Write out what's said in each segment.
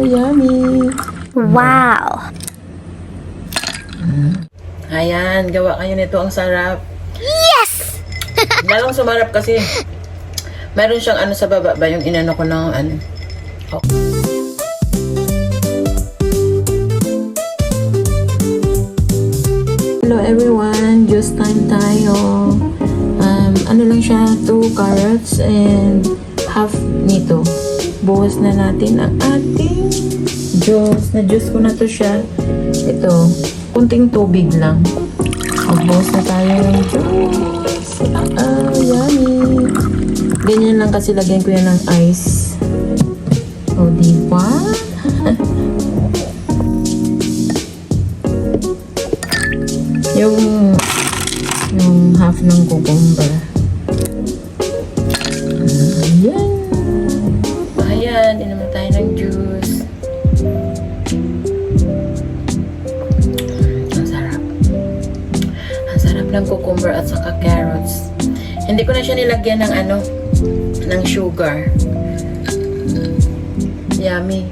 Yummy. Wow. Ayan, gawa kayo nito. Ang sarap. Yes! Lalong sumarap kasi meron siyang ano sa baba ba yung inano ko ng ano. Oh. Hello everyone, juice time tayo. Ano lang siya, 2 carrots and half nito. Buhos na natin ang ating juice. Na-juice ko na to siya. Ito, kunting tubig lang. Buhos na tayo ng juice. Yummy. Ganyan lang kasi lagyan ko yan ng ice. O, diba? yung half ng cucumber. Ayan. Ayan, inuman tayo ng juice. Ang sarap. Ang sarap ng cucumber at saka carrots. Hindi ko na siya nilagyan ng ano, ng sugar. Yummy.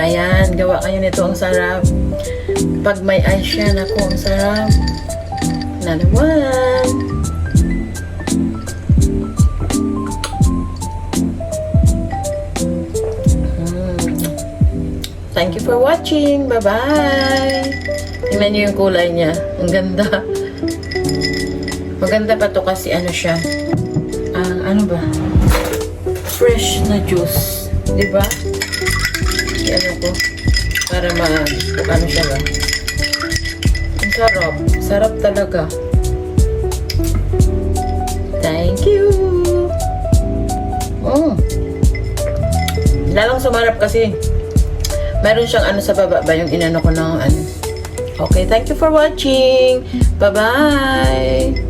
Ayan, gawa kayo nito. Ang sarap. Pag may ice yan, ako, ang sarap. Another one. Thank you for watching. Bye-bye. Tingnan nyo yung kulay niya. Ang ganda. Maganda pa to kasi ano siya. Ano ba? Fresh na juice. Diba? Ano ko? Para ano siya ba? Ang sarap. Sarap talaga. Thank you. Lalong sumarap kasi meron siyang ano sa baba ba yung inano ko ng ano. Okay, thank you for watching. Bye-bye.